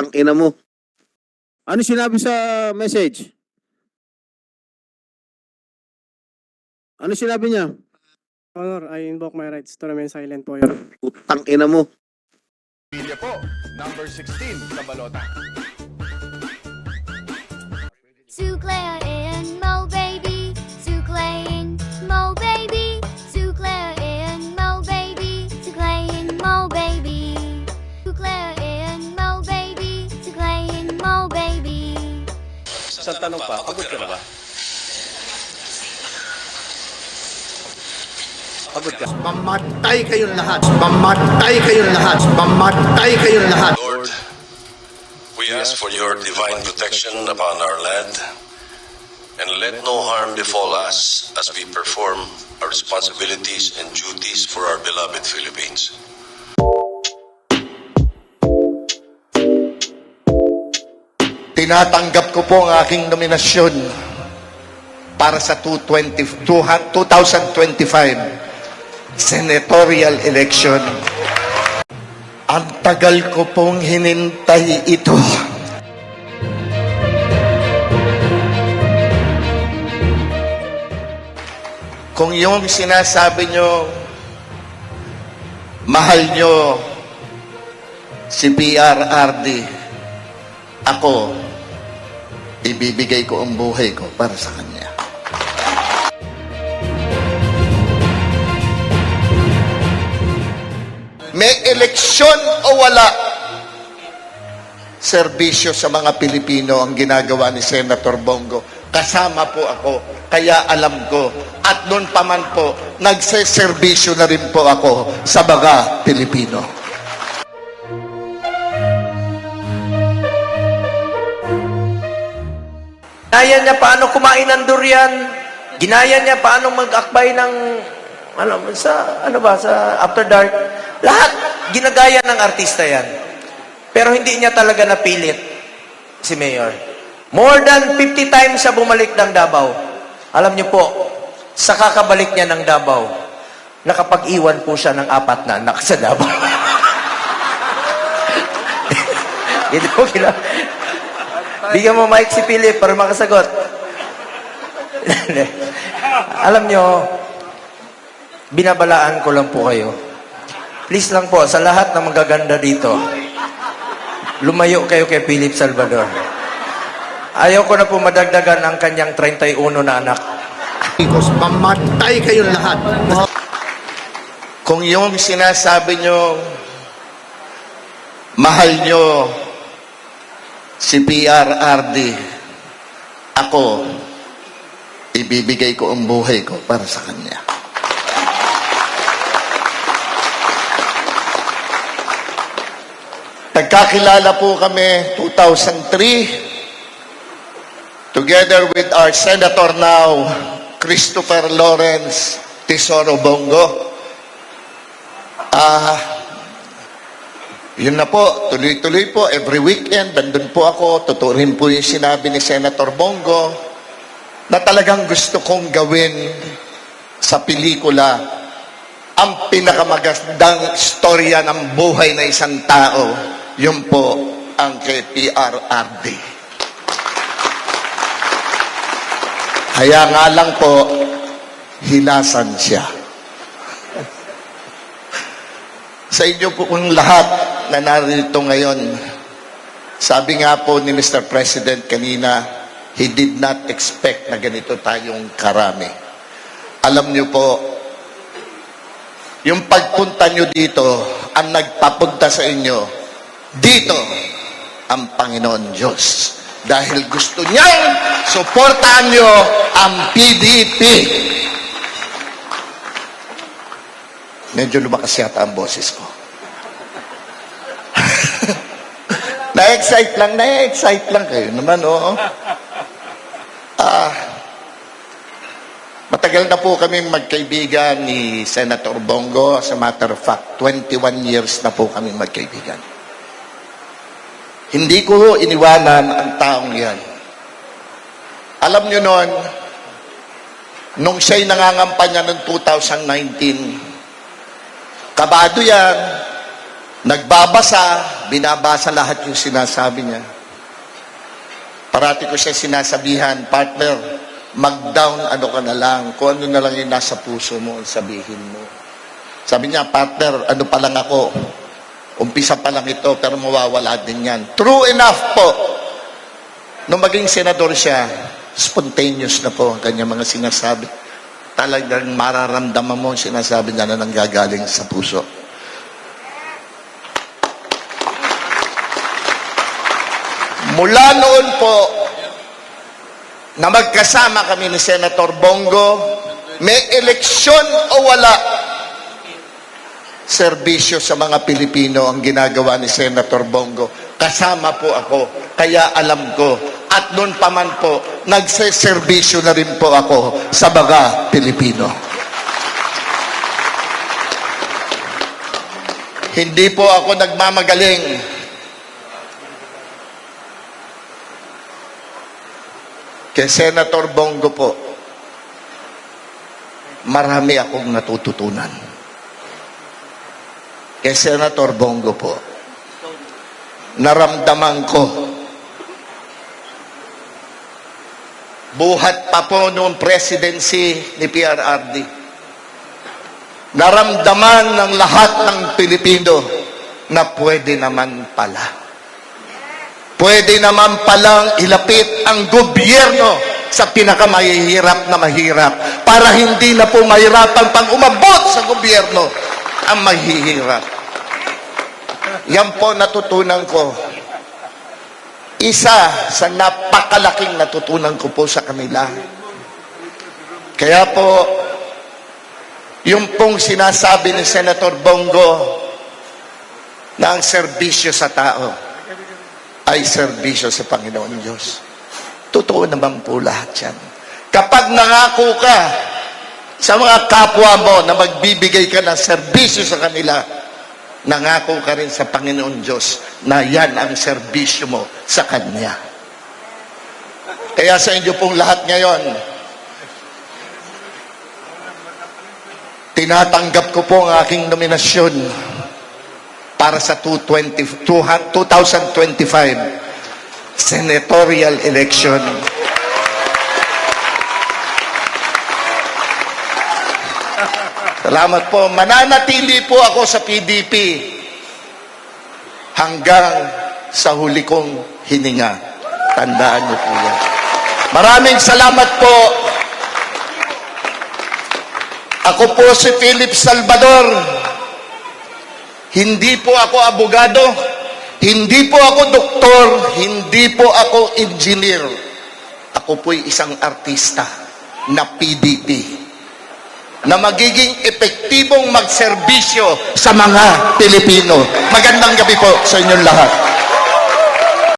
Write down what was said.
Tangina mo. Ano sinabi sa message? Ano sinabi niya? Honor, I invoke my rights to remain silent po, Your Honor. Tangina mo. Pilya po, number 16 sa balota. To Claire and Mo baby, to Clay and Mo baby, to Claire and Mo baby, to Clay and Mo baby, to Claire and Mo baby, to Clay and Mo baby. Sa tanong pa, pagod ka na ba? Pagod ka. Mamatay kayong lahat. Mamatay kayong lahat. Mamatay kayong lahat. Lord, we ask for your divine protection upon our land, and let no harm befall us as we perform our responsibilities and duties for our beloved Philippines. Tinatanggap ko po ang aking nominasyon para sa 2025 senatorial election. Ang tagal ko pong hinintay ito. Kung yung sinasabi nyo, mahal nyo si PRRD, ako, ibibigay ko ang buhay ko para sa kanya. May eleksyon o wala, serbisyo sa mga Pilipino ang ginagawa ni Senator Bongo. Kasama po ako, kaya alam ko. At noon pa man po, nagseserbisyo na rin po ako sa mga Pilipino. Ginaya niya paano kumain ng durian. Ginaya niya paano mag-akbay ng, sa After Dark. Lahat, ginagaya ng artista yan. Pero hindi niya talaga napilit si Mayor. More than 50 times siya bumalik ng Davao. Alam niyo po, sa kakabalik niya ng Davao, nakapag-iwan po siya ng 4 na anak sa Davao. Hindi po kila. Bigyan mo mic si Philip para makasagot. Alam niyo, binabalaan ko lang po kayo. Please lang po, sa lahat ng magaganda dito, lumayo kayo kay Philip Salvador. Ayaw ko na po madagdagan ang kanyang 31 na anak. Mamatay kayong lahat. Kung yung sinasabi nyo, mahal nyo si PRRD, ako, ibibigay ko ang buhay ko para sa kanya. Nagkakilala po kami 2003 together with our Senator now, Christopher Lawrence Tesoro Bongo. Yun na po, tuloy-tuloy po, every weekend, nandun po ako, totoo rin po yung sinabi ni Senator Bongo, na talagang gusto kong gawin sa pelikula ang pinakamagandang istorya ng buhay na isang tao, yun po ang kay PRRD. Kaya nga lang po, hilasan siya. Sa inyo po kung lahat na narito ngayon, sabi nga po ni Mr. President kanina, he did not expect na ganito tayong karami. Alam niyo po, yung pagpunta niyo dito, ang nagpapunta sa inyo, dito ang Panginoon Diyos. Dahil gusto niyang suportahan niyo ang PDP. Medyo lumakas yata ang boses ko. Na-excite lang kayo naman, oo. Matagal na po kami magkaibigan ni Senator Bongo. As a matter of fact, 21 years na po kami magkaibigan. Hindi ko iniwanan ang taong yan. Alam nyo noon, nung siya'y nangangampanya noong 2019, kabado yan, nagbabasa, binabasa lahat yung sinasabi niya. Parati ko siya sinasabihan, partner, mag-down ano ka na lang, kung ano na lang yung nasa puso mo, sabihin mo. Sabi niya, partner, ano pa lang ako, umpisa pa lang ito, pero mawawala din yan. True enough po, nung maging senador siya, spontaneous na po ang kanyang mga sinasabi. Talagang mararamdaman mo ang sinasabi niya na nanggagaling sa puso. Mula noon po, na magkasama kami ni Senator Bongo, may eleksyon o wala, serbisyo sa mga Pilipino ang ginagawa ni Senator Bongo. Kasama po ako, kaya alam ko. At noon pa man po, nagseserbisyo na rin po ako sa mga Pilipino. Hindi po ako nagmamagaling. Kay Senator Bongo po, marami akong natututunan. Kay Senator Bongo po, naramdaman ko, buhat pa po noong presidency ni PRRD, naramdaman ng lahat ng Pilipino na pwede naman pala. Pwede naman palang ilapit ang gobyerno sa pinakamahihirap na mahirap para hindi na po mahirapan pang umabot sa gobyerno ang mahihirap. Yan po natutunan ko. Isa sa napakalaking natutunan ko po sa kanila. Kaya po, yung pong sinasabi ni Senator Bongo na ang serbisyo sa tao ay serbisyo sa Panginoon Diyos. Totoo naman po lahat yan. Kapag nangako ka sa mga kapwa mo na magbibigay ka ng serbisyo sa kanila, nangako ka rin sa Panginoon Diyos na yan ang serbisyo mo sa Kanya. Kaya sa inyo pong lahat ngayon, tinatanggap ko po ang aking nominasyon para sa 2025 senatorial election. Salamat po. Mananatili po ako sa PDP hanggang sa huli kong hininga. Tandaan niyo po yan. Maraming salamat po. Ako po si Philip Salvador. Hindi po ako abogado, hindi po ako doktor, hindi po ako engineer. Ako po'y isang artista na PDP na magiging epektibong magserbisyo sa mga Pilipino. Magandang gabi po sa inyong lahat.